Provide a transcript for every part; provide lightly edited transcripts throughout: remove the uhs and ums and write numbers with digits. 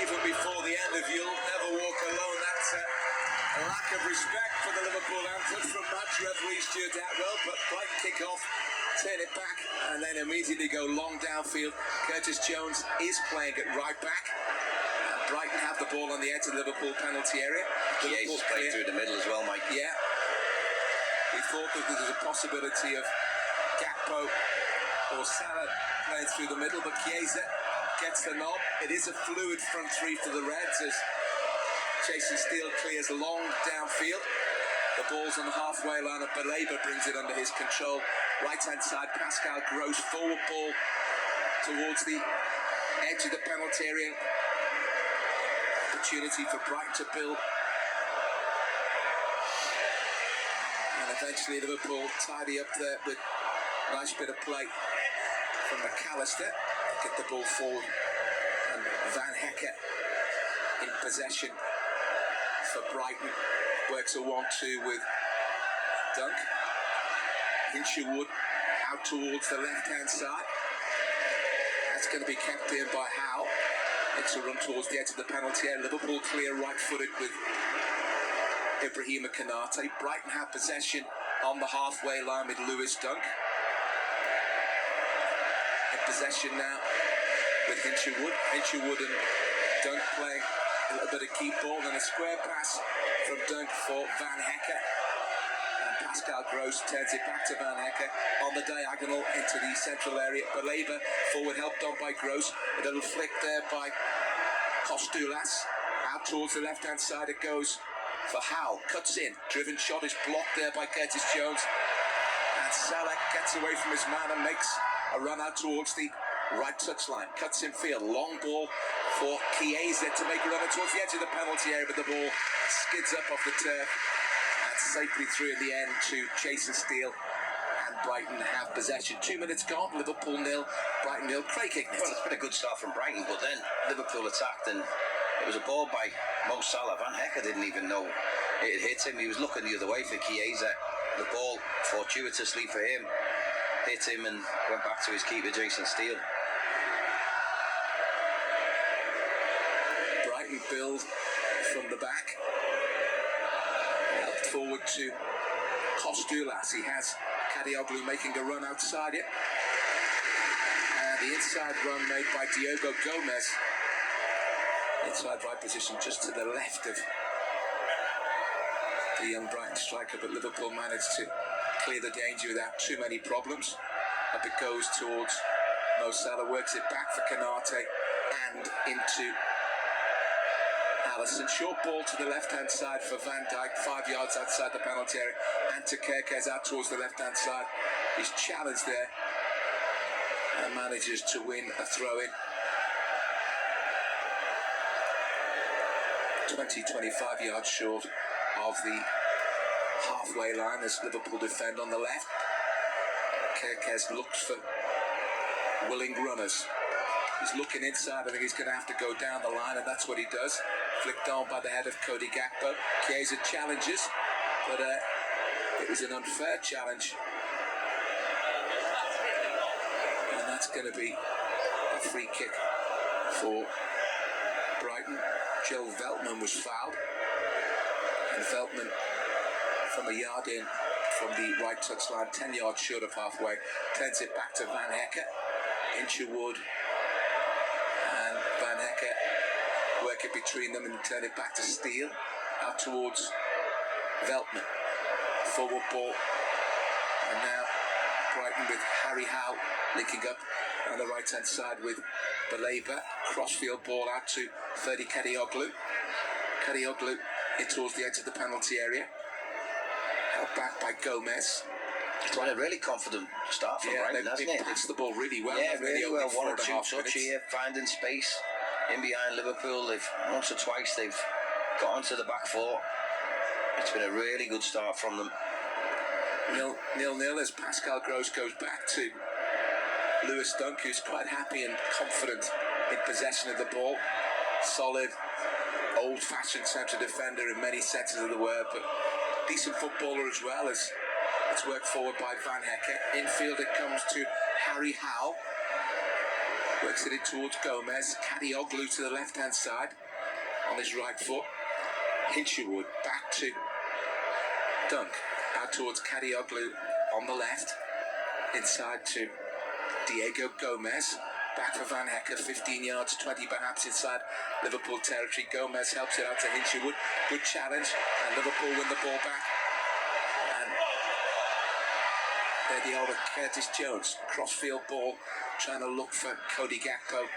even before the end of You'll Never Walk Alone. That's a lack of respect for the Liverpool anthem from match referee Stuart Atwell, but Brighton kick off, turn it back, and then immediately go long downfield. Curtis Jones is playing at right back. Brighton have the ball on the edge of the Liverpool penalty area. Chiesa playing through the middle as well, Mike. Yeah. We thought that there was a possibility of Gakpo or Salah playing through the middle, but Chiesa gets the nod. It is a fluid front three for the Reds as Jason Steele clears long downfield. The ball's on the halfway line and Baleba brings it under his control. Right hand side, Pascal Gross, forward ball towards the edge of the penalty area. Opportunity for Brighton to build. And eventually Liverpool tidy up there with a nice bit of play from McAllister. Get the ball forward. And Van Hecker in possession for Brighton. Works a 1-2 with Dunk. Hinshelwood out towards the left-hand side. That's going to be kept in by Howe. Makes a run towards the edge of the penalty area. Liverpool clear right-footed with Ibrahima Konate. Brighton have possession on the halfway line with Lewis Dunk. In possession now with Hinshelwood. Hinshelwood and Dunk playing a little bit of keep ball, and a square pass from Dunk for Van Hecker. And Pascal Gross turns it back to Van Hecker on the diagonal into the central area. Baleba forward helped on by Gross. A little flick there by Costulas. Out towards the left hand side it goes for Howe. Cuts in. Driven shot is blocked there by Curtis Jones. And Salah gets away from his man and makes a run out towards the right touchline. Cuts in field. Long ball for Chiesa to make a run towards the edge of the penalty area, but the ball skids up off the turf and safely through in the end to Jason Steele. And Brighton have possession. 2 minutes gone. Liverpool 0, Brighton 0. Craig Hignett. Well, it's been a good start from Brighton, but then Liverpool attacked and it was a ball by Mo Salah. Van Hecker didn't even know it had hit him. He was looking the other way for Chiesa. The ball, fortuitously for him, hit him and went back to his keeper, Jason Steele. Brighton build from the back. Helped forward to Costulas. He has Kadioglu making a run outside it. And the inside run made by Diogo Gomez. Inside right position just to the left of the young Brighton striker, but Liverpool managed to clear the danger without too many problems. Up it goes towards Mo Salah, works it back for Konate and into Alisson. Short ball to the left-hand side for Van Dijk, 5 yards outside the penalty area. And to Kerkez out towards the left-hand side. He's challenged there and manages to win a throw-in. 20-25 yards short of the halfway line as Liverpool defend on the left. Kerkez looks for willing runners. He's looking inside. I think he's going to have to go down the line, and that's what he does. Flicked on by the head of Cody Gakpo. Chiesa challenges, but it was an unfair challenge. And that's going to be a free kick for Brighton. Joe Veltman was fouled. And Veltman, from a yard in from the right touchline, 10 yards short of halfway, turns it back to Van Hecker. Hinshelwood and Van Hecker work it between them and turn it back to Steele. Out towards Veltman. Forward ball. And now Brighton with Harry Howe linking up on the right hand side with Baleba. Crossfield ball out to Ferdi Kadioglu. Kadioglu in towards the edge of the penalty area. Held back by Gomez. It's been a really confident start from Brighton, hasn't it? Passed the ball really well. Yeah, really well. 1 or 2 touch here, finding space in behind Liverpool. They've once or twice they've got onto the back four. It's been a really good start from them. 0-0 as Pascal Gross goes back to Lewis Dunk, who's quite happy and confident in possession of the ball. Solid, old-fashioned centre defender in many senses of the word, but decent footballer as well. As it's worked forward by Van Hecker. Infield it comes to Harry Howe. Works it in towards Gomez. Kadioglu to the left-hand side on his right foot. Hinshelwood back to Dunk. Out towards Kadioglu on the left. Inside to Diego Gomez. Back for Van Hecker, 15 yards, 20 perhaps inside Liverpool territory. Gomez helps it out to Hinshelwood. Good challenge, and Liverpool win the ball back. And there they are with Curtis Jones. Crossfield ball, trying to look for Cody Gakpo.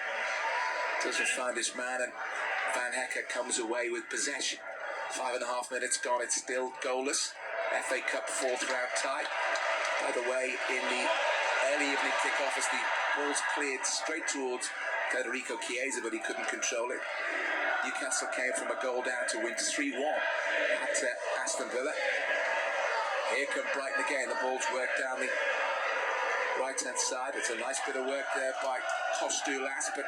Doesn't find his man, and Van Hecker comes away with possession. 5.5 minutes gone, it's still goalless. FA Cup 4th round tie. By the way, in the early evening kick-off as the ball's cleared straight towards Federico Chiesa, but he couldn't control it. Newcastle came from a goal down to win 3-1 at Aston Villa. Here come Brighton again. The ball's worked down the right-hand side. It's a nice bit of work there by Costulas, but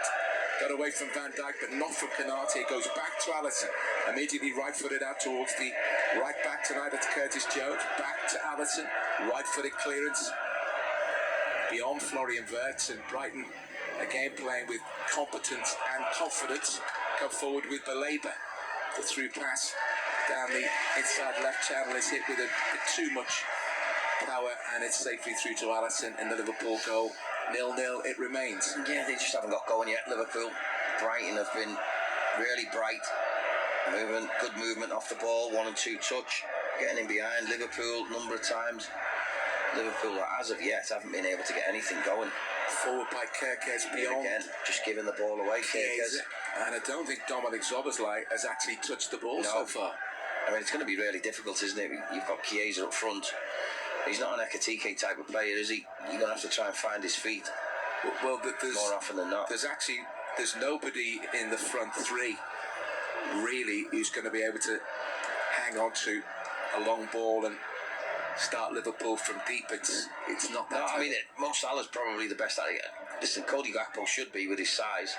got away from Van Dijk, but not from Canate. It goes back to Alisson. Immediately right-footed out towards the right back tonight. It's Curtis Jones. Back to Alisson. Right-footed clearance beyond Florian Wirtz, and Brighton again playing with competence and confidence. Come forward with Baleba. The through pass down the inside left channel is hit with a bit too much power, and it's safely through to Alisson, and the Liverpool goal. 0-0 it remains. Yeah, they just haven't got going yet, Liverpool. Brighton have been really bright. Good movement off the ball, 1 and 2 touch, getting in behind Liverpool a number of times. Liverpool, as of yet, haven't been able to get anything going. Forward by Kerkez beyond. Again, just giving the ball away, Kerkez. And I don't think Dominic Szoboszlai has actually touched the ball so far. I mean, it's going to be really difficult, isn't it? You've got Chiesa up front. He's not an Ekatike type of player, is he? You're going to have to try and find his feet. Well, there's, more often than not. There's nobody in the front three, really, who's going to be able to hang on to a long ball and start Liverpool from deep. It's not that. No, I mean, Mo Salah's probably the best at it. Listen, Cody Gakpo should be with his size,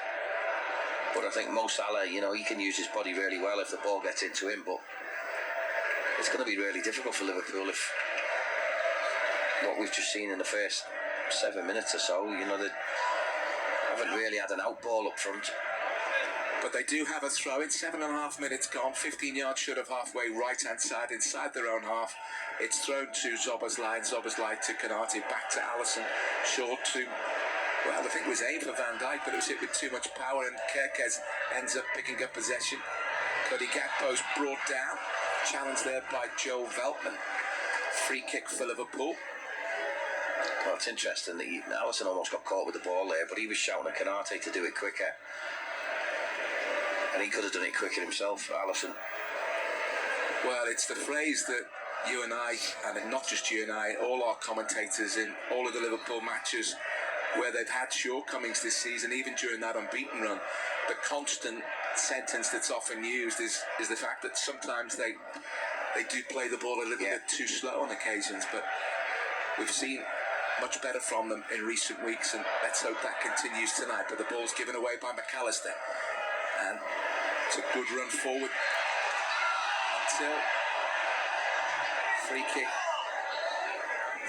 but I think Mo Salah, he can use his body really well if the ball gets into him. But it's going to be really difficult for Liverpool if what we've just seen in the first 7 minutes or so. They haven't really had an out ball up front. But they do have a throw in. 7.5 minutes gone. 15 yards short of halfway, right-hand side, inside their own half. It's thrown to Szoboszlai, Szoboszlai to Canate, back to Alisson, short to, well, I think it was aimed for Van Dijk, but it was hit with too much power, and Kerkez ends up picking up possession. Cody Gakpo's brought down. Challenged there by Joe Veltman. Free kick for Liverpool. Well, it's interesting that Alisson almost got caught with the ball there, but he was shouting at Canate to do it quicker. And he could have done it quicker himself, Alisson. Well, it's the phrase that you and I, and not just you and I, all our commentators in all of the Liverpool matches where they've had shortcomings this season, even during that unbeaten run, the constant sentence that's often used is the fact that sometimes they do play the ball a little bit too slow on occasions, but we've seen much better from them in recent weeks, and let's hope that continues tonight. But the ball's given away by McAllister, and it's a good run forward until free kick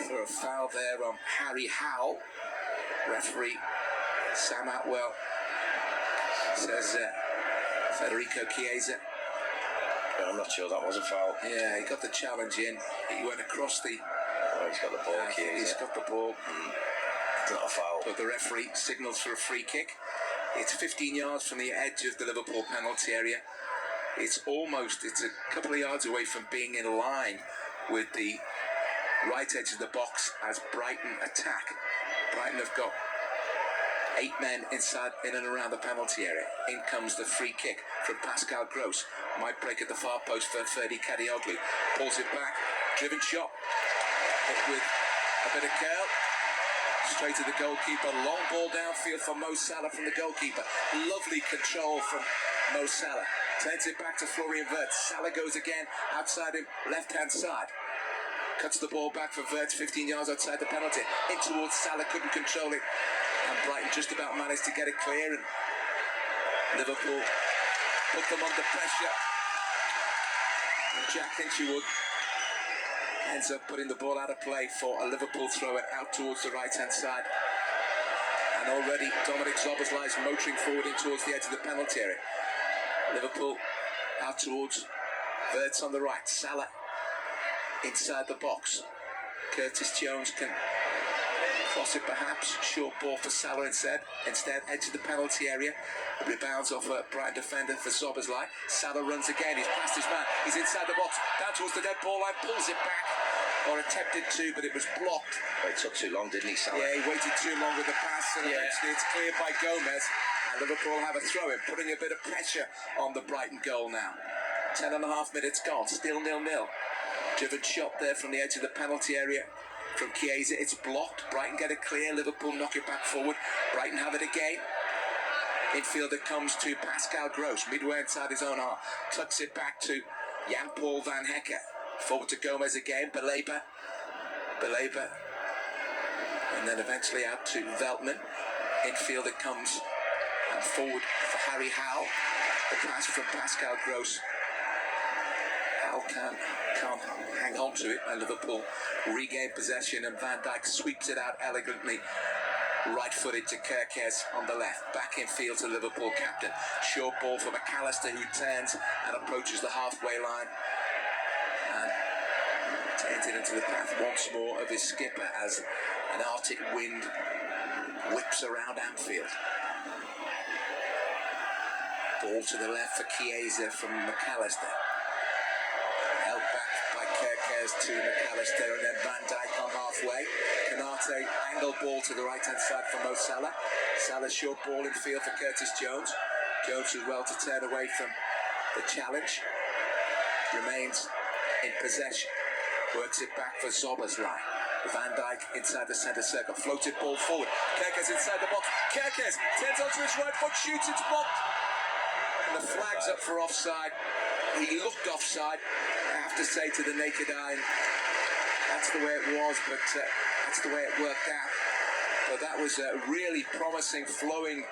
for a foul there on Harry Howe. Referee Sam Atwell says Federico Chiesa. I'm not sure that was a foul. Yeah, he got the challenge in. He went across the... Oh, he's got the ball, Chiesa. He's got the ball. It's not a foul. But the referee signals for a free kick. It's 15 yards from the edge of the Liverpool penalty area. It's a couple of yards away from being in line with the right edge of the box as Brighton attack. Brighton have got 8 men inside, in and around the penalty area. In comes the free kick from Pascal Gross. Might break at the far post for Ferdi Kadioglu. Pulls it back. Driven shot. Hit with a bit of curl. Straight to the goalkeeper. Long ball downfield for Mo Salah from the goalkeeper. Lovely control from Mo Salah. Turns it back to Florian Wirtz. Salah goes again outside him, left-hand side. Cuts the ball back for Wirtz, 15 yards outside the penalty. In towards Salah, couldn't control it. And Brighton just about managed to get it clear. And Liverpool put them under pressure. And Jack Hinshelwood ends up putting the ball out of play for a Liverpool throw it out towards the right-hand side. And already Dominic Szoboszlai is motoring forward in towards the edge of the penalty area. Liverpool out towards Wirtz on the right. Salah inside the box. Curtis Jones can cross it perhaps. Short ball for Salah instead. Edge of the penalty area. Rebounds off a Brighton defender for Szoboszlai. Salah runs again. He's past his man. He's inside the box. Down towards the dead ball line. Pulls it back. Or attempted to, but it was blocked. But it took too long, didn't he, Salah? Yeah, he waited too long with the pass, and eventually it's cleared by Gomez. And Liverpool have a throw-in, putting a bit of pressure on the Brighton goal now. 10.5 minutes gone, still 0-0. Driven shot there from the edge of the penalty area from Chiesa. It's blocked. Brighton get it clear. Liverpool knock it back forward. Brighton have it again. Infielder comes to Pascal Gross, midway inside his own half. Tucks it back to Jan-Paul van Hecke. Forward to Gomez again. Baleba. And then eventually out to Veltman. Infielder comes and forward for Harry Howe. The pass from Pascal Gross. Howe can't hang on to it, and Liverpool regain possession, and Van Dijk sweeps it out elegantly. Right-footed to Kerkez on the left. Back in field to Liverpool captain. Short ball for McAllister, who turns and approaches the halfway line. And turns it into the path once more of his skipper as an Arctic wind whips around Anfield. Ball to the left for Chiesa from McAllister. Held back by Kerkez to McAllister, and then Van Dijk on halfway. Canate angle ball to the right hand side for Mo Salah. Salah short ball in field for Curtis Jones. Jones as well to turn away from the challenge. Remains in possession. Works it back for Szoboszlai. Van Dijk inside the centre circle. Floated ball forward. Kerkez inside the box. Kerkez turns onto his right foot, shoots, it's blocked. And the flag's up for offside. He looked offside, I have to say, to the naked eye. That's the way it was, but that's the way it worked out. But that was a really promising, flowing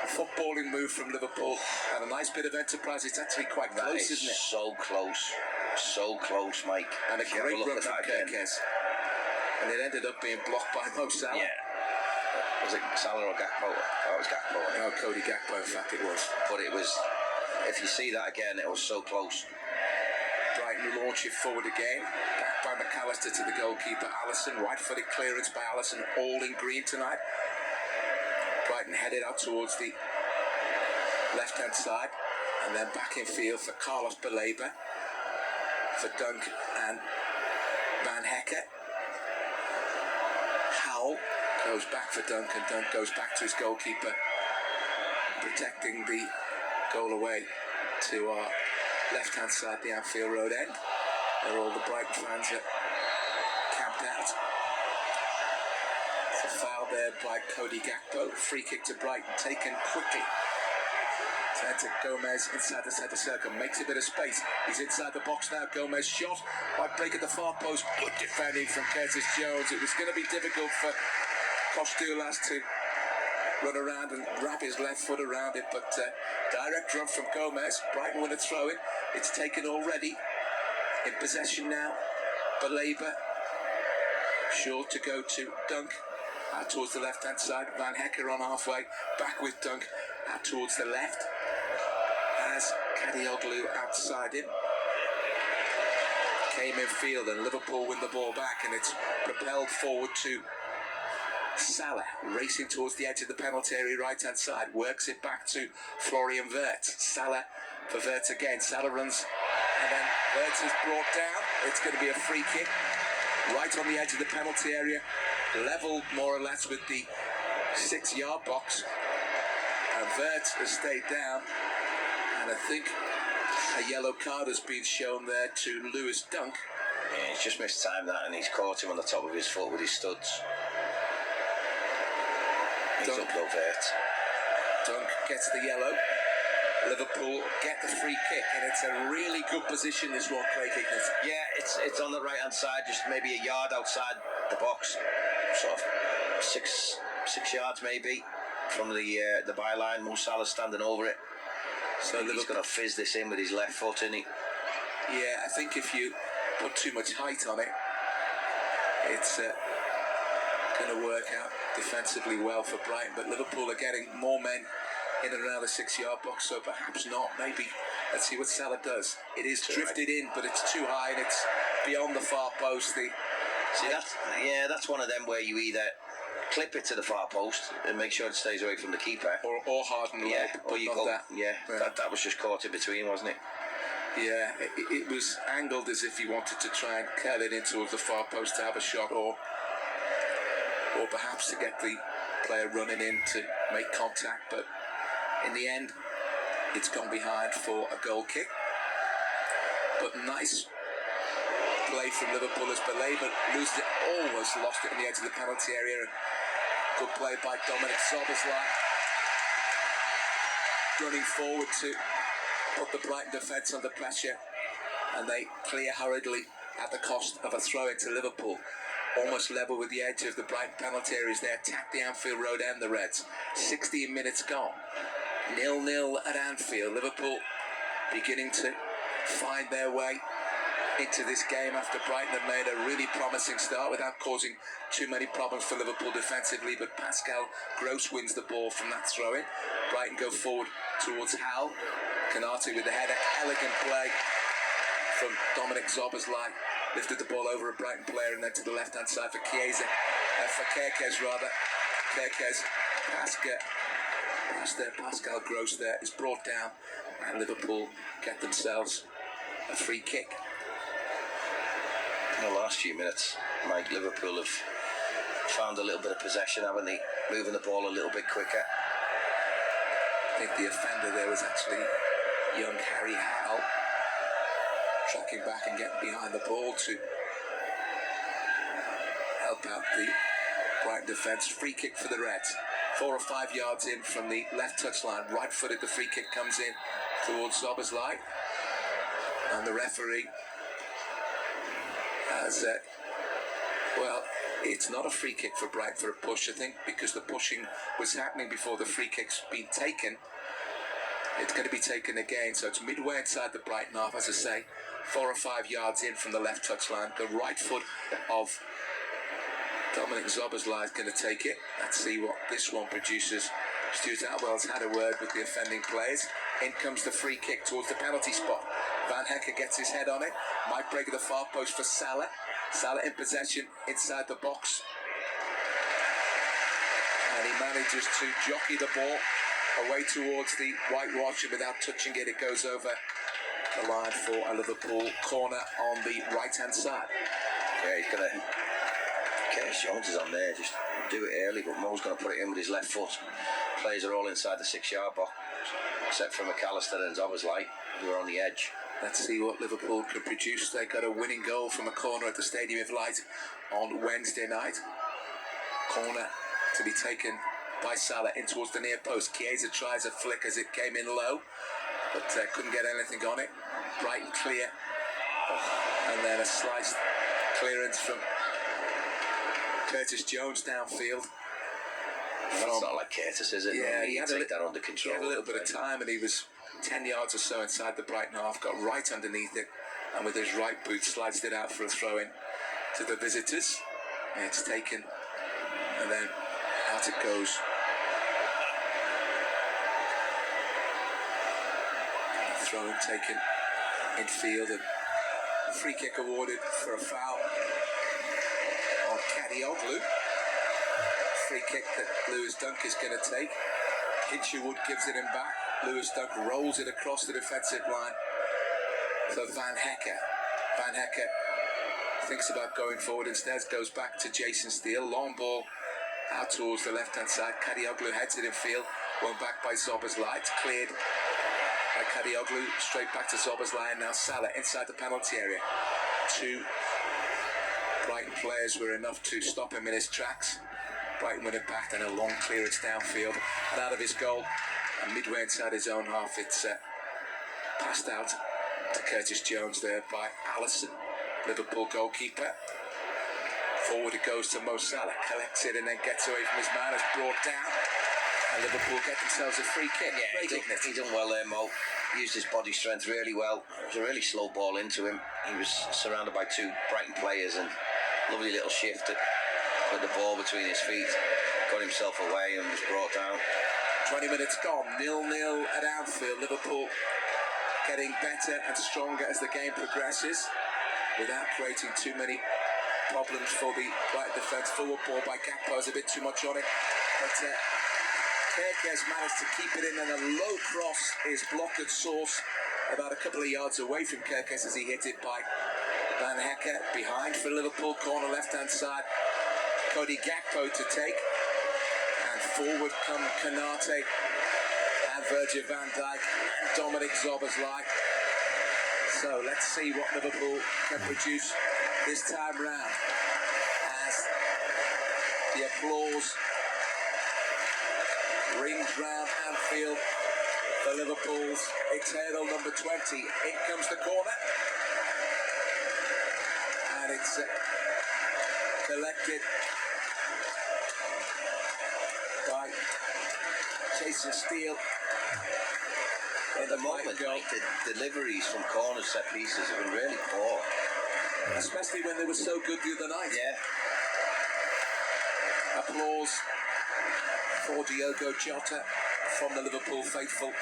footballing move from Liverpool, and a nice bit of enterprise. It's actually quite close, isn't it? So close, Mike. And a great run from Kerkez. And it ended up being blocked by Mo Salah. Yeah. Was it Salah or Gakpo? Oh, it was Gakpo. No, Cody Gakpo, in fact it was. But it was, if you see that again, it was so close. Brighton launch it forward again. Back by McAllister to the goalkeeper, Alisson. Right-footed clearance by Alisson, all in green tonight. Brighton headed out towards the left-hand side. And then back in field for Carlos Baleba, for Dunk and Van Hecke. Howe goes back for Dunk, and Dunk goes back to his goalkeeper, protecting the goal away to our left-hand side, the Anfield Road end, where all the Brighton fans are camped out. It's a foul there by Cody Gakpo. Free kick to Brighton, taken quickly. Sent to Gomez inside the centre circle, makes a bit of space. He's inside the box now. Gomez shot, might break at the far post. Good defending from Curtis Jones. It was going to be difficult for Kostulas to run around and wrap his left foot around it, but direct run from Gomez. Brighton win a throw-in. It's taken already. In possession now. Baleba. Short to go to Dunk. Out towards the left-hand side. Van Hecke on halfway. Back with Dunk. Out towards the left. As Kadioglu outside him. Came in field, and Liverpool win the ball back, and it's propelled forward to Salah, racing towards the edge of the penalty area, right-hand side, works it back to Florian Wirtz. Salah for Wirtz again. Salah runs, and then Wirtz is brought down. It's going to be a free kick, right on the edge of the penalty area, level more or less with the 6-yard box. And Wirtz has stayed down, and I think a yellow card has been shown there to Lewis Dunk. Yeah, he's just missed time that, and he's caught him on the top of his foot with his studs. He's up though, Wirtz. Dunk gets the yellow. Liverpool get the free kick, and it's a really good position, this one, Craig Higgins. Yeah, it's on the right hand side, just maybe a yard outside the box, sort of six yards maybe from the byline. Mo Salah standing over it, so he's going to fizz this in with his left foot, isn't he? Yeah, I think if you put too much height on it, it's going to work out defensively well for Brighton, but Liverpool are getting more men in and around the 6-yard box, so perhaps not. Maybe let's see what Salah does. It is drifted in, but it's too high and it's beyond the far post. That's one of them where you either clip it to the far post and make sure it stays away from the keeper, or harden the leg. Or you go. That. That was just caught in between, wasn't it? Yeah, it was angled as if he wanted to try and curl it in towards the far post to have a shot, or perhaps to get the player running in to make contact. But in the end, it's gone behind for a goal kick. But nice play from Liverpool as Belay, loses it, almost lost it in the edge of the penalty area. And good play by Dominic Szoboszlai, running forward to put the Brighton defence under pressure, and they clear hurriedly at the cost of a throw into Liverpool. Almost level with the edge of the Brighton penalty areas. They attack the Anfield Road and the Reds. 16 minutes gone. 0-0 at Anfield. Liverpool beginning to find their way into this game after Brighton have made a really promising start without causing too many problems for Liverpool defensively. But Pascal Gross wins the ball from that throw-in. Brighton go forward towards Hal. Canate with the header. Elegant play from Dominic Szoboszlai. Lifted the ball over a Brighton player and then to the left-hand side for Chiesa. For Kerkez, rather. Kerkez, Pascal Gross there is brought down, and Liverpool get themselves a free kick. In the last few minutes, Mike, Liverpool have found a little bit of possession, haven't they? Moving the ball a little bit quicker. I think the offender there was actually young Harry Howell, tracking back and getting behind the ball to help out the Brighton defence. Free kick for the Reds. 4 or 5 yards in from the left touchline. Right-footed, the free kick comes in towards Szoboszlai. And the referee has it's not a free kick for Brighton for a push, I think, because the pushing was happening before the free kick's been taken. It's going to be taken again, so it's midway inside the Brighton half, as I say, 4 or 5 yards in from the left touchline. The right foot of Dominic Szoboszlai is going to take it. Let's see what this one produces. Stuart Atwell's had a word with the offending players. In comes the free kick towards the penalty spot. Van Hecke gets his head on it. Might break the far post for Salah. Salah in possession inside the box. And he manages to jockey the ball away towards the whitewash, and without touching it, it goes over the line for a Liverpool corner on the right-hand side. Yeah, he's going to... Curtis Jones is on there, just do it early, but Mo's going to put it in with his left foot. Players are all inside the 6-yard box, except for McAllister and Szoboszlai, who are on the edge. Let's see what Liverpool can produce. They got a winning goal from a corner at the Stadium of Light on Wednesday night. Corner to be taken by Salah in towards the near post. Chiesa tries a flick as it came in low, but couldn't get anything on it. Brighton clear, and then a sliced clearance from Curtis Jones downfield. That's not like Curtis, is it? Yeah, he had that under control. He had a little bit of time, and he was 10 yards or so inside the Brighton half, got right underneath it, and with his right boot sliced it out for a throw-in to the visitors. And it's taken, and then out it goes. Throw-in taken in field, and free kick awarded for a foul on Kadioglu. Free kick that Lewis Dunk is going to take. Hinchelwood gives it him back. Lewis Dunk rolls it across the defensive line for Van Hecke. Van Hecke thinks about going forward, instead goes back to Jason Steele. Long ball out towards the left-hand side. Kadioglu heads it in field, won back by Szoboszlai. It's cleared by Kadioglu, straight back to Szoboszlai, and now Salah inside the penalty area. 2 Brighton players were enough to stop him in his tracks. Brighton win it back, then a long clearance downfield and out of his goal, and midway inside his own half, it's passed out to Curtis Jones there by Alisson, Liverpool goalkeeper. Forward it goes to Mo Salah, collects it and then gets away from his man, is brought down, and Liverpool get themselves a free kick. Yeah, he done well there, Mo. Used his body strength really well. It was a really slow ball into him. He was surrounded by 2 Brighton players, and lovely little shift to put the ball between his feet. got himself away and was brought down. 20 minutes gone, 0-0 at Anfield. Liverpool getting better and stronger as the game progresses, without creating too many problems for the Brighton defence. Forward ball by Gakpo is a bit too much on it, but Kerkez managed to keep it in, and a low cross is blocked at source about a couple of yards away from Kerkez as he hit it by Van Hecke. Behind for Liverpool, corner left-hand side, Cody Gakpo to take, and forward come Konate and Virgil van Dijk and Dominic Szoboszlai. So let's see what Liverpool can produce this time round, as the applause rings round Anfield for Liverpool's eternal number 20. In comes the corner, and it's collected by Jason Steele. At the moment, the deliveries from corner set pieces have been really poor. Especially when they were so good the other night. Yeah. Applause for Diogo Jota from the Liverpool faithful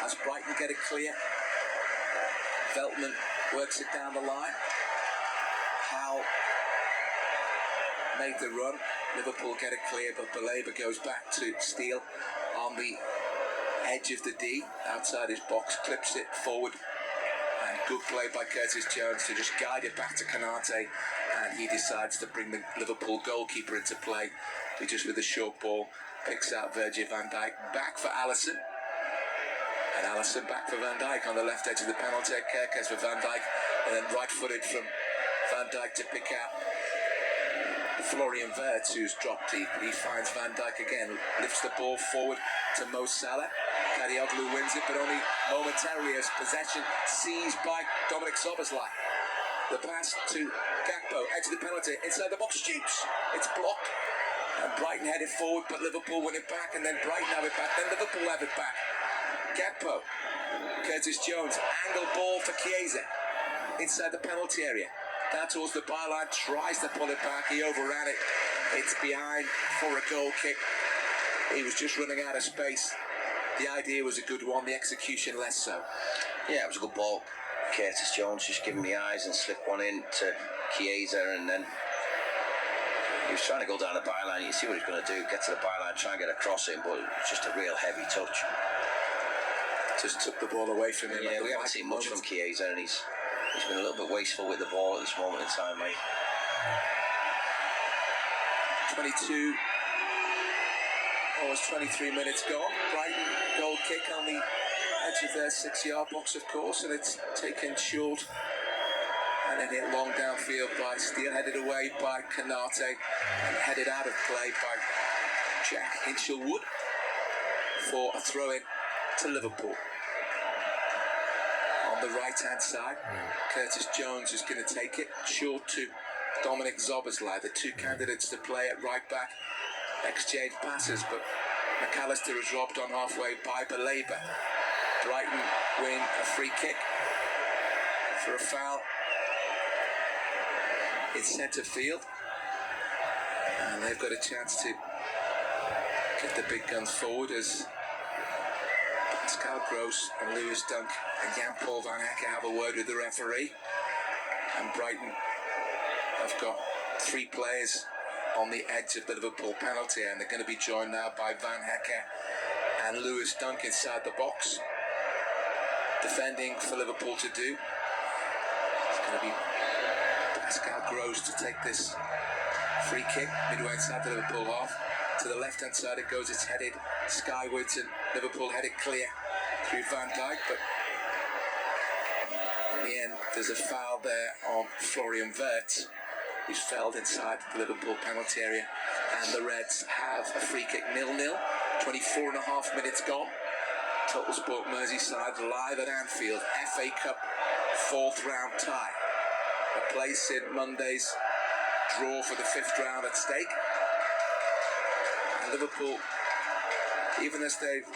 as Brighton get it clear. Veltman works it down the line. Howe made the run. Liverpool get it clear, but Baleba goes back to Steele on the edge of the D, outside his box, clips it forward, and good play by Curtis Jones to just guide it back to Konate, and he decides to bring the Liverpool goalkeeper into play, who just with a short ball picks out Virgil van Dijk. Back for Alisson, and Alisson back for Van Dijk on the left edge of the penalty. Kerkez for Van Dijk, and then right-footed from Van Dijk to pick out Florian Wirtz, who's dropped deep. He finds Van Dijk again, lifts the ball forward to Mo Salah. Kadioglu wins it, but only momentarily, as possession seized by Dominic Szoboszlai. The pass to Gakpo, edge of the penalty, inside the box, shoots. It's blocked, and Brighton headed forward, but Liverpool win it back, and then Brighton have it back, then Liverpool have it back. Gakpo, Curtis Jones, angle ball for Chiesa, inside the penalty area. Down towards the byline, tries to pull it back, he overran it. It's behind for a goal kick. He was just running out of space. The idea was a good one, the execution less so. Yeah, it was a good ball. Curtis Jones just giving me eyes and slipped one in to Chiesa, and then he was trying to go down the byline. You see what he's going to do, get to the byline, try and get a cross in, but it's just a real heavy touch. Just took the ball away from him. Yeah, we haven't seen much from Chiesa, and he's been a little bit wasteful with the ball at this moment in time, mate. 22, almost 23 minutes gone. Brighton goal kick on the edge of their 6-yard box, of course, and it's taken short and then hit long downfield by Steele, headed away by Konate, and headed out of play by Jack Hinchelwood for a throw-in to Liverpool. On the right-hand side, Curtis Jones is going to take it short to Dominic Szoboszlai. The two candidates to play at right back exchange passes, but McAllister is robbed on halfway by Baleba. Brighton win a free kick for a foul in centre field, and they've got a chance to get the big guns forward as Pascal Gross and Lewis Dunk and Jan-Paul Van Hecke have a word with the referee, and Brighton have got 3 players on the edge of the Liverpool penalty, and they're going to be joined now by Van Hecke and Lewis Dunk inside the box. Defending for Liverpool to do, it's going to be Pascal Gross to take this free kick midway inside the Liverpool half. To the left hand side it goes, it's headed skywards, and Liverpool headed clear through Van Dijk, but in the end there's a foul there on Florian Wirtz, who's felled inside the Liverpool penalty area, and the Reds have a free kick. 0-0, 24.5 minutes gone. Total Sport Merseyside live at Anfield, FA Cup 4th round tie. A place in Monday's draw for the 5th round at stake. And Liverpool, even as they've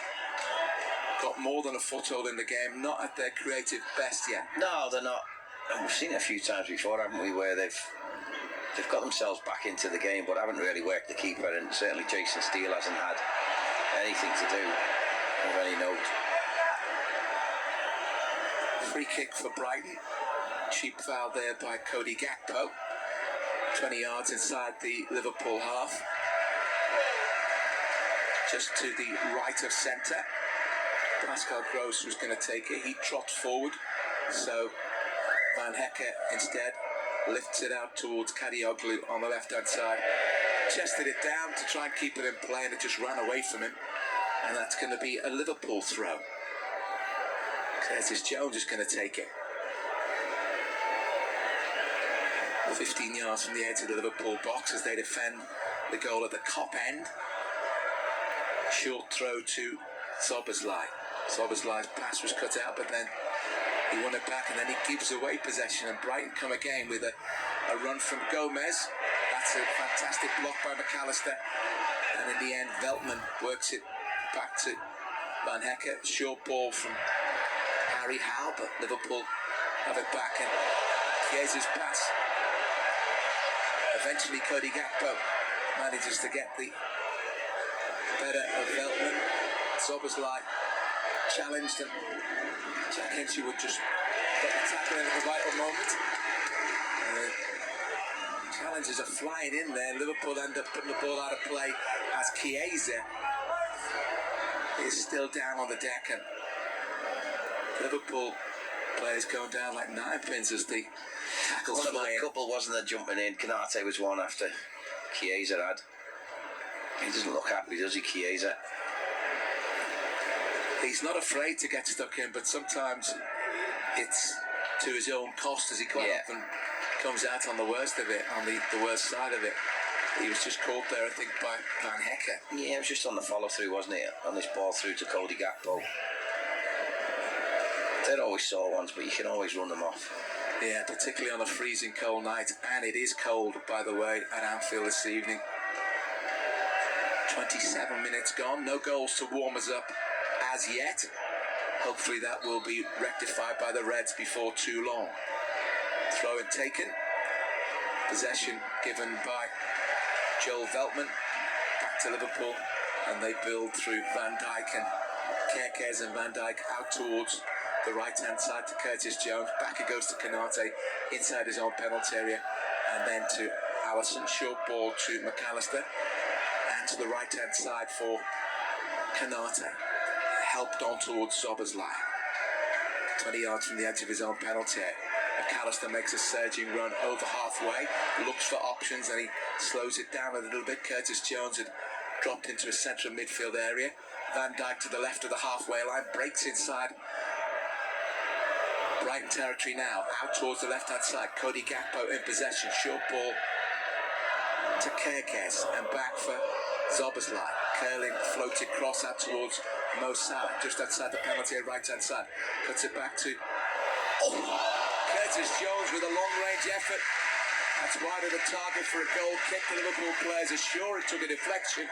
got more than a foothold in the game, not at their creative best yet. No, they're not. And we've seen it a few times before, haven't we, where they've they've got themselves back into the game, but haven't really worked the keeper, and certainly Jason Steele hasn't had anything to do of any note. Free kick for Brighton. Cheap foul there by Cody Gakpo. 20 yards inside the Liverpool half. Just to the right of centre. Pascal Gross was going to take it. He trots forward. So Van Hecke instead lifts it out towards Kadioglu on the left-hand side. Chested it down to try and keep it in play, and it just ran away from him. And that's going to be a Liverpool throw. Curtis Jones is going to take it. 15 yards from the edge of the Liverpool box as they defend the goal at the Kop end. Short throw to Szoboszlai. Szoboszlai's pass was cut out, but then he won it back, and then he gives away possession, and Brighton come again with a run from Gomez. That's a fantastic block by McAllister, and in the end Veltman works it back to Van Hecke. Short ball from Harry Howe, but Liverpool have it back, and Chiesa's pass. Eventually Cody Gakpo manages to get the better of Veltman. Szoboszlai challenged, and Jack Hinchywood just got the tackle in at the vital moment. Challenges are flying in there. Liverpool end up putting the ball out of play as Chiesa is still down on the deck, and Liverpool players going down like nine pins as the tackles fly in. A couple, wasn't there, jumping in? Canate was one after Chiesa had. He doesn't look happy, does he, Chiesa? He's not afraid to get stuck in, but sometimes it's to his own cost as he quite often comes out on the worst of it, on the worst side of it. He was just caught there, I think, by Van Hecke. Yeah, it was just on the follow-through, wasn't it? On this ball through to Cody Gakpo. They're always sore ones, but you can always run them off. Yeah, particularly on a freezing cold night, and it is cold, by the way, at Anfield this evening. 27 minutes gone, no goals to warm us up as yet. Hopefully that will be rectified by the Reds before too long. Throw in taken. Possession given by Joel Veltman. Back to Liverpool, and they build through Van Dijk and Kerkez, and Van Dijk out towards the right-hand side to Curtis Jones. Back it goes to Canate inside his own penalty area, and then to Allison. Short ball to McAllister, and to the right-hand side for Canate. Helped on towards Szoboszlai. 20 yards from the edge of his own penalty area. McAllister makes a surging run over halfway, looks for options, and he slows it down a little bit. Curtis Jones had dropped into a central midfield area. Van Dijk to the left of the halfway line, breaks inside Brighton territory now, out towards the left-hand side. Cody Gakpo in possession. Short ball to Kerkez, and back for Szoboszlai. Curling, floated cross out towards Mo Salah, just outside the penalty area, right-hand side. Cuts it back to Curtis Jones with a long-range effort. That's wide of the target for a goal kick. The Liverpool players are sure it took a deflection,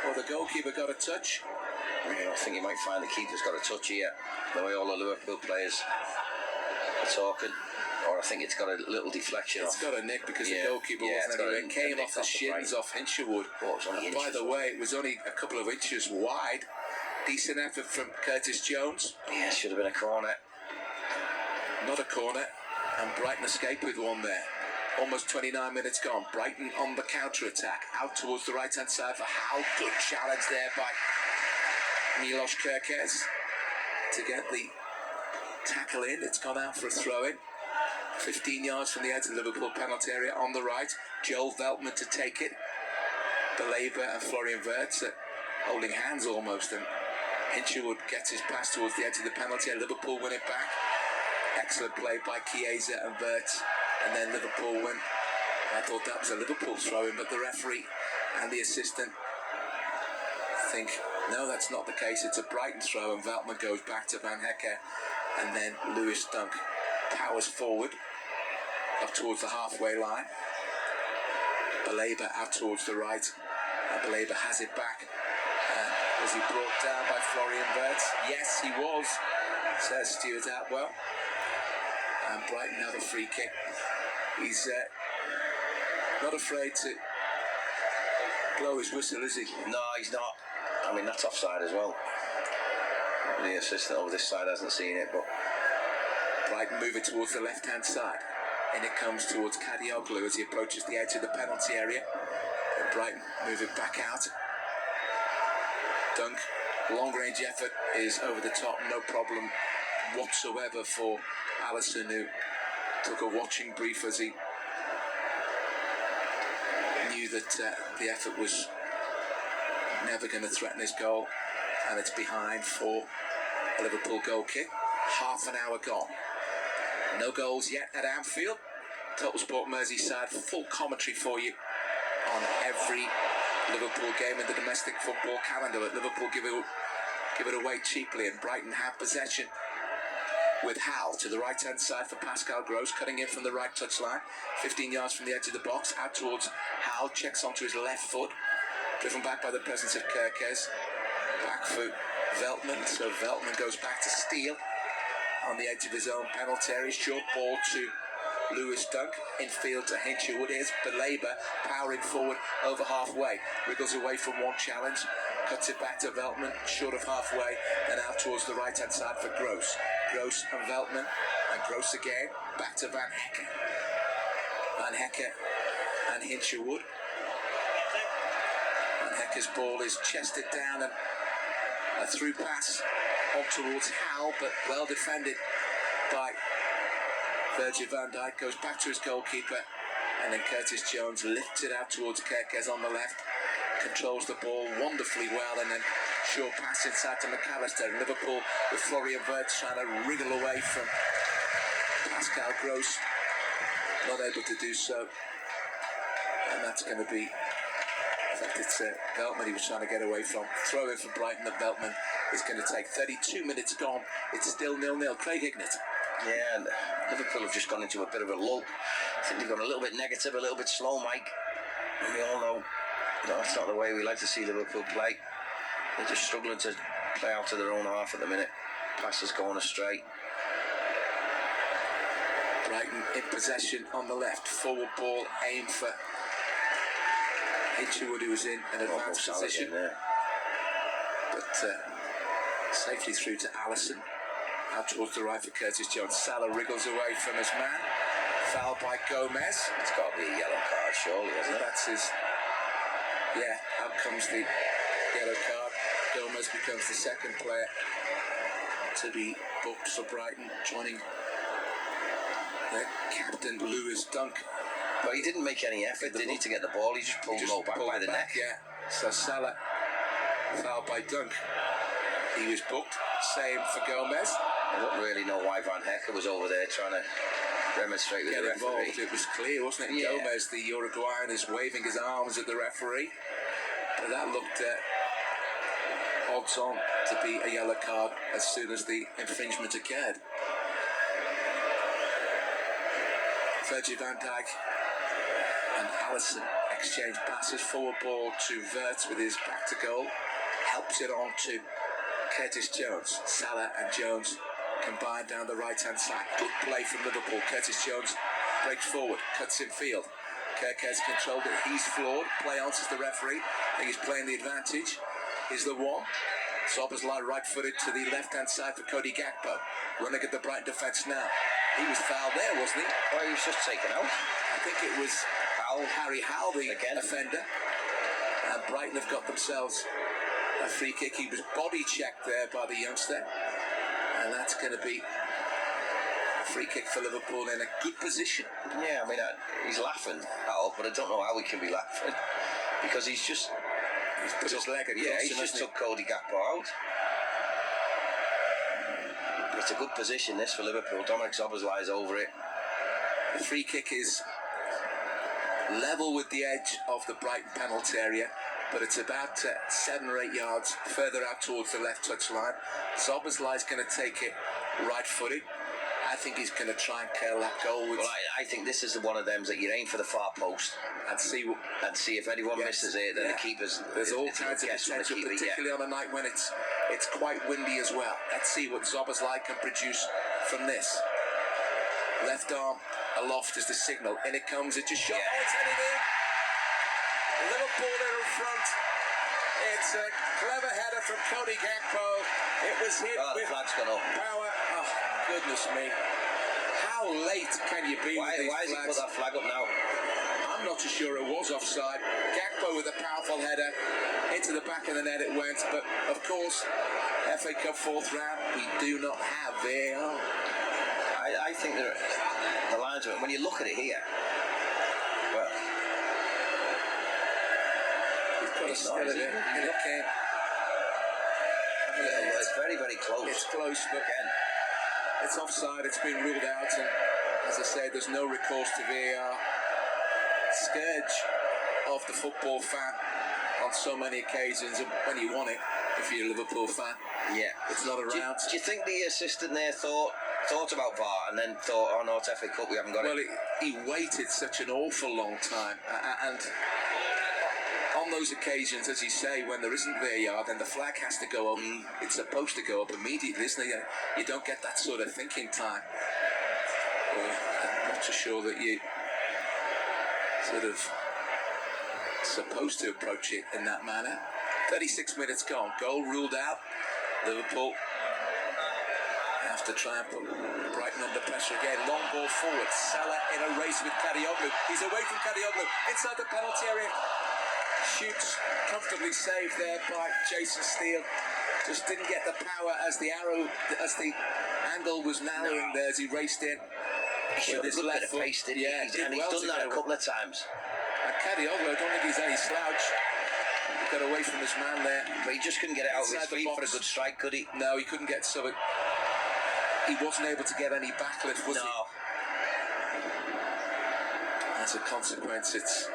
or the goalkeeper got a touch. I think you might find the keeper's got a touch here, the way all the Liverpool players are talking. Or I think it's got a little deflection. It's got a nick because the goalkeeper wasn't anywhere. It came off the shins off Hinchywood. And by the way, it was only a couple of inches wide. Decent effort from Curtis Jones. Yeah, should have been a corner. Not a corner, and Brighton escape with one there. Almost 29 minutes gone. Brighton on the counter-attack. Out towards the right-hand side for Howe. Good challenge there by Milos Kerkez to get the tackle in. It's gone out for a throw-in. 15 yards from the edge of the Liverpool penalty area on the right. Joel Veltman to take it. Belabor and Florian Wirtz holding hands almost, and Hinchywood gets his pass towards the edge of the penalty area. Liverpool win it back. Excellent play by Chiesa and Wirtz, and then Liverpool win. I thought that was a Liverpool throw-in, but the referee and the assistant think, no, that's not the case. It's a Brighton throw, and Veltman goes back to Van Hecke, and then Lewis Dunk powers forward up towards the halfway line. Belabor out towards the right, and Belabor has it back. Was he brought down by Florian Wirtz? Yes, he was, says Stuart Atwell. And Brighton have a free kick. He's Not afraid to blow his whistle, is he? No, he's not. I mean, that's offside as well. The assistant over this side hasn't seen it, but Brighton move it towards the left-hand side. And it comes towards Kadioglu as he approaches the edge of the penalty area. And Brighton move it back out. Dunk, long-range effort is over the top, no problem whatsoever for Alisson, who took a watching brief as he knew that the effort was never going to threaten his goal, and it's behind for a Liverpool goal kick. Half an hour gone. No goals yet at Anfield. TotalSport Merseyside full commentary for you on every Liverpool game in the domestic football calendar. But Liverpool give it away cheaply, and Brighton have possession with Hal to the right-hand side for Pascal Gross, cutting in from the right touchline, 15 yards from the edge of the box, out towards Hal, checks onto his left foot, driven back by the presence of Kerkez, back foot Veltman, so Veltman goes back to Steele on the edge of his own penalty area. Short ball to Lewis Dunk, infield to Hinchywood. Here's Belabor powering forward over halfway, wriggles away from one challenge, cuts it back to Veltman, short of halfway, then out towards the right hand side for Gross. Gross and Veltman, and Gross again, back to Van Hecke. Van Hecke and Hinchywood. Van Hecke's ball is chested down and a through pass on towards Hal, but well defended by Virgil van Dijk. Goes back to his goalkeeper, and then Curtis Jones lifts it out towards Kerkez on the left, controls the ball wonderfully well, and then short pass inside to McAllister. And Liverpool with Florian Wirtz trying to wriggle away from Pascal Gross, not able to do so, and that's going to be, in fact it's Veltman he was trying to get away from. Throw in for Brighton that Veltman is going to take. 32 minutes gone, it's still 0-0. Craig Hignett. yeah, and Liverpool have just gone into a bit of a lull. I think they've gone a little bit negative, a little bit slow, Mike. And we all know that's not the way we like to see Liverpool play. They're just struggling to play out to their own half at the minute. Passes going astray. Brighton in possession on the left. Forward ball aimed for Hinchywood, who was in an advanced position. But safely through to Alisson. Out towards the right for Curtis Jones. Salah wriggles away from his man. Foul by Gomez. It's got to be a yellow card, surely, isn't it? That's his. Yeah, out comes the yellow card. Gomez becomes the second player to be booked for Brighton, joining the captain Lewis Dunk. But he didn't make any effort, did he, to get the ball? He just pulled low back by the neck. Yeah, so Salah fouled by Dunk. He was booked. Same for Gomez. I don't really know why Van Hecke was over there trying to demonstrate with the referee. Involved. It was clear, wasn't it? Yeah. Gomez, the Uruguayan, is waving his arms at the referee. But that looked odds on to be a yellow card as soon as the infringement occurred. Virgil van Dijk and Alisson exchange passes. Forward ball to Wirtz with his back to goal. Helps it on to Curtis Jones. Salah and Jones combined down the right hand side. Good play from Liverpool. Curtis Jones breaks forward, cuts in field. Kerkez controlled it. He's floored. Play answers the referee. I think he's playing the advantage. Is the one. Szoboszlai right footed to the left hand side for Cody Gakpo. Running at the Brighton defence now. He was fouled there, wasn't he? Well, he was just taken out. I think it was Harry Howell, the offender. And Brighton have got themselves a free kick. He was body checked there by the youngster. And that's going to be a free kick for Liverpool in a good position. Yeah, I mean, he's laughing at all, but I don't know how he can be laughing. Because he's put his leg across. Yeah, he's just took Cody Gakpo out. It's a good position, this, for Liverpool. Dominic Szoboszlai is over it. The free kick is level with the edge of the Brighton penalty area, but it's about 7 or 8 yards further out towards the left touchline. Szoboszlai's going to take it right-footed. I think he's going to try and curl that goal. Well, I think this is one of them that you aim for the far post and see if anyone misses it, then the keeper's. There's all kinds of potential, particularly on a night when it's quite windy as well. Let's see what Szoboszlai can produce from this. Left arm aloft is the signal. In it comes, it's a shot. Yeah. Oh, it's headed in. Liverpool are in front. It's a clever header from Cody Gakpo. It was hit Oh, the with flag's gone up. power. Oh, goodness me. How late can you be with these Why has he flags? put that flag up now? I'm not too sure it was offside. Gakpo with a powerful header. Into the back of the net it went. But, of course, FA Cup fourth round, we do not have VAR. I think the lines are... When you look at it here, well... We've got a still of it. And it came. It's very, very close. It's close, but Again. it's offside. It's been ruled out. And, as I say, there's no recourse to VAR. Scourge of the football fan on so many occasions, and when you want it, if you're a Liverpool fan, Yeah. it's not around. Do you think the assistant there thought about VAR and then thought, oh no, it's FA Cup, we haven't got Well, it? he waited such an awful long time, and on those occasions, as you say, when there isn't VAR, then the flag has to go up. It's supposed to go up immediately, isn't it? You don't get that sort of thinking time. I'm not so sure that you sort of supposed to approach it in that manner. 36 minutes gone. Goal ruled out. Liverpool have to try and put Brighton under pressure again. Long ball forward. Salah in a race with Kadioglu. He's away from Kadioglu. Inside the penalty area. Shoots comfortably saved there by Jason Steele. Just didn't get the power as the angle was narrowing there as he raced in. With his left foot. Pace, didn't he? Yeah, And he's done that a couple of times. And Kadioglu, I don't think he's any slouch. He got away from his man there. But he just couldn't get it out of his Inside the feet for a box. good strike, could he? No, he couldn't get so. He wasn't able to get any backlift, was he? No. As a consequence, it's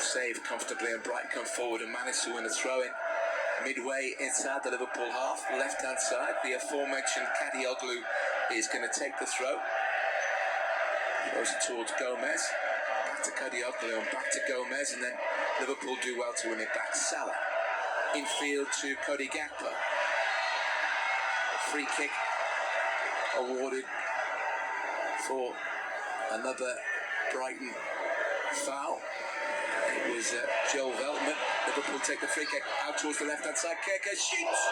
saved comfortably, and Brighton come forward and managed to win a throw-in. Midway inside the Liverpool half, left-hand side, the aforementioned Kadioglu is going to take the throw. Throws it towards Gomez. Back to Kadioglu and back to Gomez, and then Liverpool do well to win it back. Salah infield to Cody Gakpo. Free kick awarded for another Brighton foul. It was Joel Veltman. Liverpool take the free kick out towards the left-hand side. Keke shoots.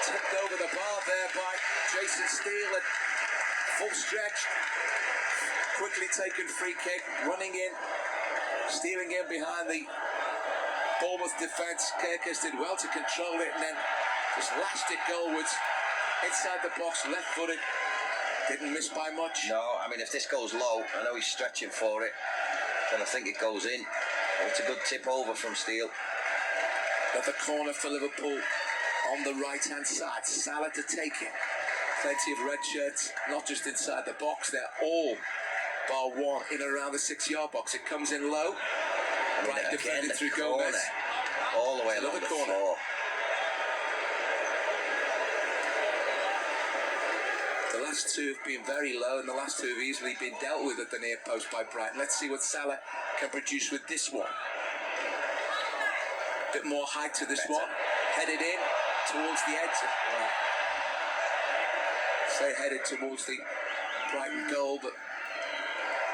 Tipped over the bar there by Jason Steele at full stretch. Quickly taken free kick, running in, stealing in behind the Bournemouth defence. Kirkes did well to control it and then just lashed it goalwards inside the box, left-footed. Didn't miss by much. No, I mean, if this goes low, I know he's stretching for it, then I think it goes in. It's a good tip over from Steele. At the corner for Liverpool on the right-hand side. Salah to take it. Plenty of red shirts, not just inside the box, they're all bar one in around the 6-yard box. It comes in low. Right defended through Gomez. All the way along Another the corner. floor. The last two have been very low, and the last two have easily been dealt with at the near post by Brighton. Let's see what Salah can produce with this one. Bit more height to this one. Headed in towards the edge. Say headed towards the Brighton goal, but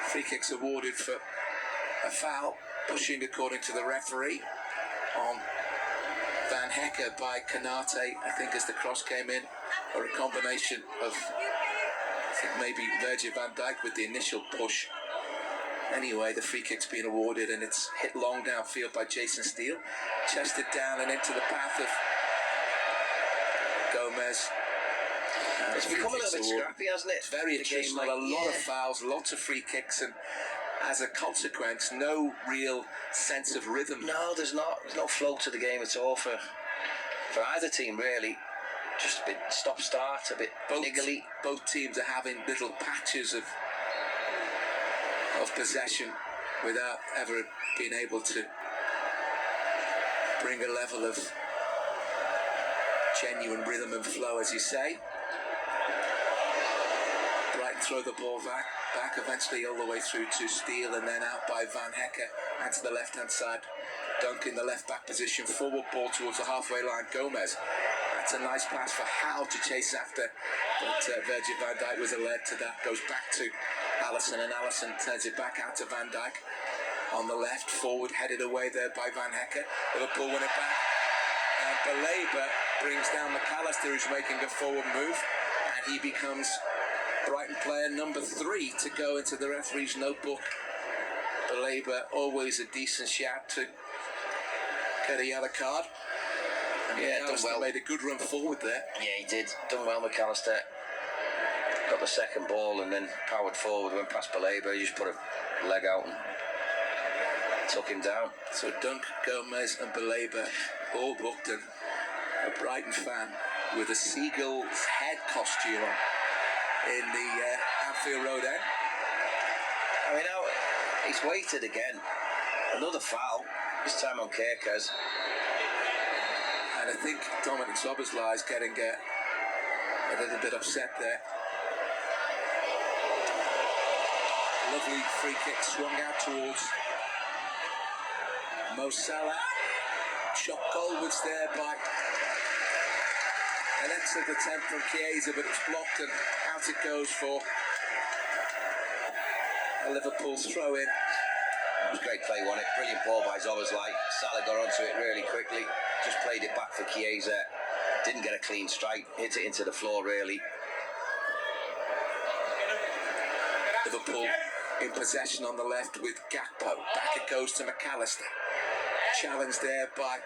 free kicks awarded for a foul. Pushing according to the referee on Van Hecke by Kanate, I think, as the cross came in, or a combination of, I think, maybe Virgil van Dijk with the initial push. Anyway, the free kick's been awarded and it's hit long downfield by Jason Steele. Chested down and into the path of Gomez. It's become a little bit scrappy, hasn't it? It's very attritional, a lot of fouls, lots of free kicks, and as a consequence, no real sense of rhythm. No, there's no flow to the game at all for either team, really. Just a bit stop-start, a bit niggly. Both teams are having little patches of possession without ever being able to bring a level of genuine rhythm and flow, as you say. Brighton throw the ball back eventually all the way through to Steele, and then out by Van Hecke and to the left-hand side. Dunk in the left-back position, forward ball towards the halfway line. Gomez. That's a nice pass for Howe to chase after, but Virgil van Dijk was alert to that. Goes back to Alisson, and Alisson turns it back out to Van Dijk. On the left, forward, headed away there by Van Hecke. Liverpool win it back. Baleba brings down McAllister, who's making a forward move, and he becomes Brighton player number 3 to go into the referee's notebook. Baleba, always a decent shout to get a yellow card. And yeah, done well. Made a good run forward there. Yeah, he did. Done well, McAllister. Got the second ball and then powered forward, went past Baleba. He just put a leg out and took him down. So Dunk, Gomez and Baleba all booked, and a Brighton fan with a seagull's head costume on in the Anfield Road end. I mean, now he's waited again. Another foul, this time on Kerkez. And I think Dominic Szoboszlai is getting a little bit upset there. Lovely free kick swung out towards Mo Salah. Shot goalwards there by an excellent attempt from Chiesa, but it's blocked and out it goes for a Liverpool throw in. It was great play, wasn't it? Brilliant ball by Szoboszlai. Salah got onto it really quickly, just played it back for Chiesa. Didn't get a clean strike, hit it into the floor really. Liverpool in possession on the left with Gakpo. Back it goes to McAllister. Challenge there by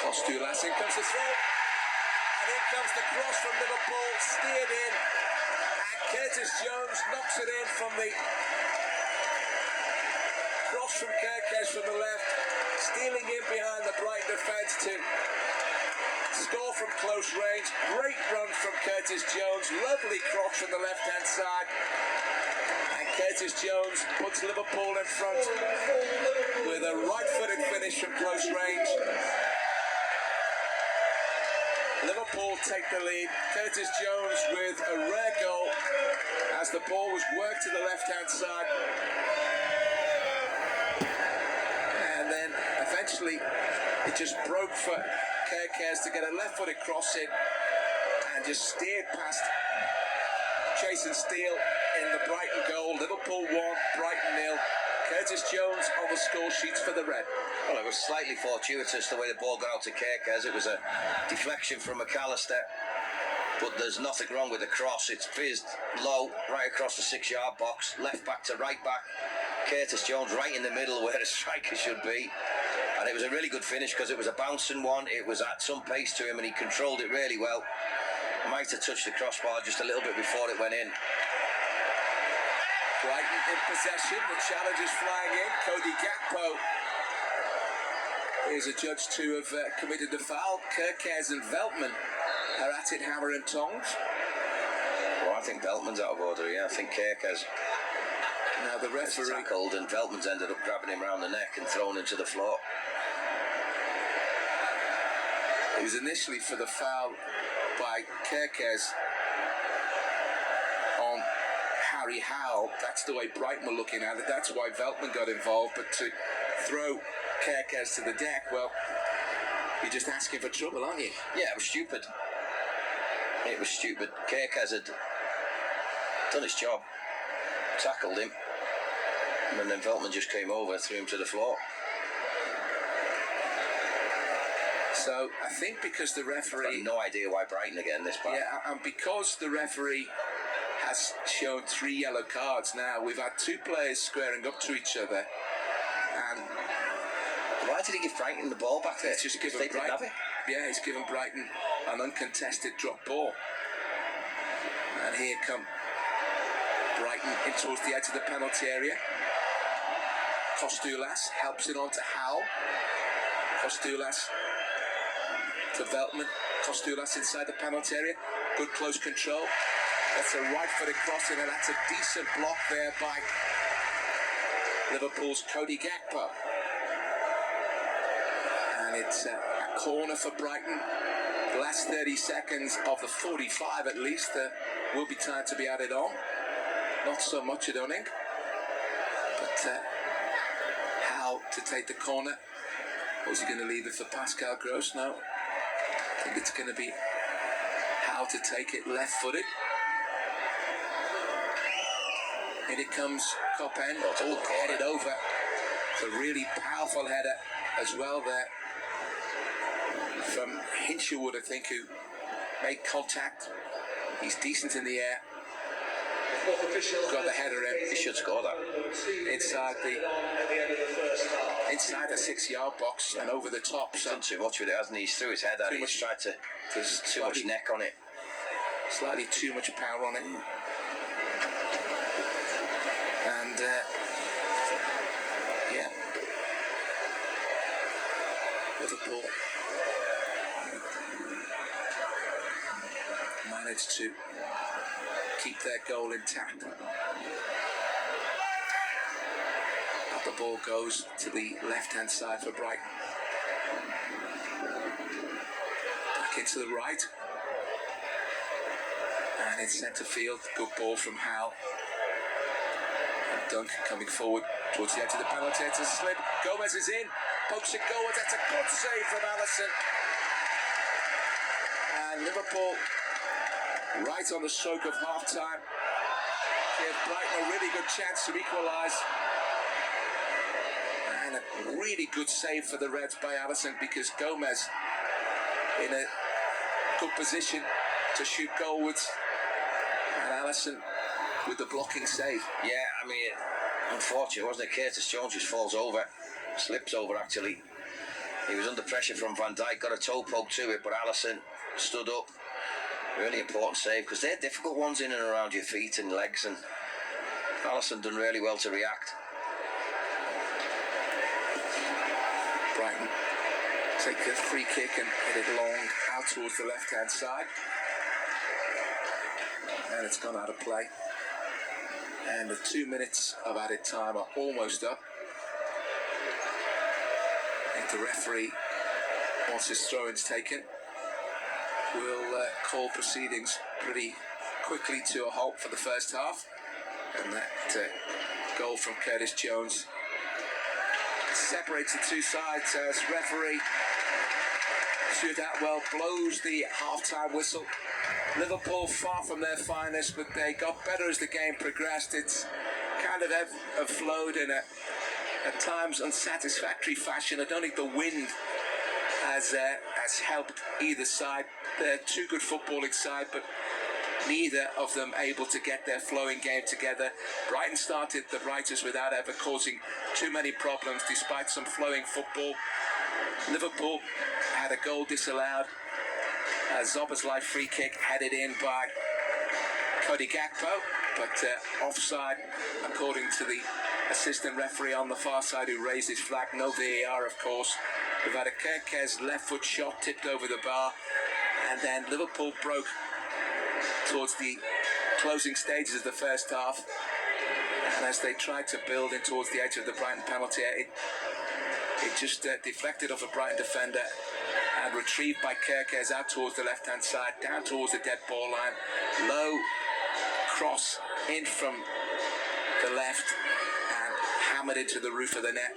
Kostulas. In comes the throw. And in comes the cross from Liverpool. Steered in. And Curtis Jones knocks it in from the cross from Kerkez from the left. Stealing in behind the Brighton defence to score from close range. Great run from Curtis Jones. Lovely cross from the left-hand side. Curtis Jones puts Liverpool in front with a right-footed finish from close range. Liverpool take the lead. Curtis Jones with a rare goal as the ball was worked to the left-hand side. And then eventually it just broke for Kerkez to get a left-footed cross in and just steered past Jason Steele in the Brighton goal. Liverpool 1, Brighton 0. Curtis Jones on the score sheets for the Red. Well, it was slightly fortuitous the way the ball got out to Kerkez. It was a deflection from McAllister, but there's nothing wrong with the cross. It's fizzed low, right across the 6-yard box, left back to right back. Curtis Jones right in the middle where the striker should be. And it was a really good finish because it was a bouncing one. It was at some pace to him and he controlled it really well. Might have touched the crossbar just a little bit before it went in. Brighton in possession, the challengers flying in. Cody Gakpo is adjudged to have committed the foul. Kerkez and Veltman are at it hammer and tongs. Well, I think Veltman's out of order, yeah. I think Kerkez now the referee tackled and Veltman's ended up grabbing him around the neck and throwing him to the floor. It was initially for the foul by Kerkez on Harry Howe. That's the way Brighton were looking at it. That's why Veltman got involved. But to throw Kerkez to the deck, well, you're just asking for trouble, aren't you? Yeah, it was stupid. It was stupid. Kerkez had done his job, tackled him, and then Veltman just came over and threw him to the floor. So I think because the referee... I've got no idea why Brighton are getting this back. Yeah, and because the referee has shown 3 yellow cards now, we've had 2 players squaring up to each other. And why did he give Brighton the ball back there? It's just given they didn't have it. Yeah, he's given Brighton an uncontested drop ball. And here come Brighton in towards the edge of the penalty area. Kostulas helps it on to Howe. Kostulas to Veltman. Kostulas inside the penalty area. Good close control. That's a right-footed crossing, and that's a decent block there by Liverpool's Cody Gakpo. And it's a corner for Brighton. The last 30 seconds of the 45 at least. There will be time to be added on. Not so much, I don't think. But how to take the corner? Was he going to leave it for Pascal Gross? No. I think it's going to be how to take it left-footed. In it comes Copen, it's a good corner. headed over. It's a really powerful header as well there from Hinshelwood, I think, who made contact. He's decent in the air. Got the header in. He should score that. Inside the 6-yard box and over the top. He's done too much with it, hasn't he? He's threw his head at it. He's tried to. There's too much neck on it. Slightly too much power on it. And yeah, Liverpool managed to keep their goal intact. But the ball goes to the left-hand side for Brighton. Back into the right. And in centre field, good ball from Hal. And Dunk coming forward towards the edge of the penalty. It's a slip. Gomez is in. Pokes it goal. That's a good save from Alisson. And Liverpool, right on the stroke of half-time, give Brighton a really good chance to equalise. And a really good save for the Reds by Alisson, because Gomez in a good position to shoot goalwards. And Alisson with the blocking save. Yeah, I mean, unfortunately, wasn't it? Curtis Jones just falls over, slips over actually. He was under pressure from Van Dijk, got a toe poke to it, but Alisson stood up. Really important save, because they're difficult ones in and around your feet and legs, and Alisson done really well to react. Brighton take the free kick and hit it long out towards the left-hand side. And it's gone out of play. And the 2 minutes of added time are almost up. I think the referee, once his throw-in's taken, will call proceedings pretty quickly to a halt for the first half. And that goal from Curtis Jones separates the two sides as referee Stuart Atwell blows the half-time whistle. Liverpool far from their finest, but they got better as the game progressed. It's kind of ebbed and flowed in a at times unsatisfactory fashion. I don't think the wind has helped either side. They're two good footballing sides, but neither of them able to get their flowing game together. Brighton started the Writers without ever causing too many problems, despite some flowing football. Liverpool had a goal disallowed. A Zoboslai free kick headed in by Cody Gakpo, but offside according to the assistant referee on the far side, who raised his flag. No VAR, of course. We've had a Kerkez left foot shot tipped over the bar, and then Liverpool broke towards the closing stages of the first half, and as they tried to build in towards the edge of the Brighton penalty area, it just deflected off a Brighton defender and retrieved by Kerkez out towards the left-hand side, down towards the dead ball line. Low cross in from the left and hammered into the roof of the net.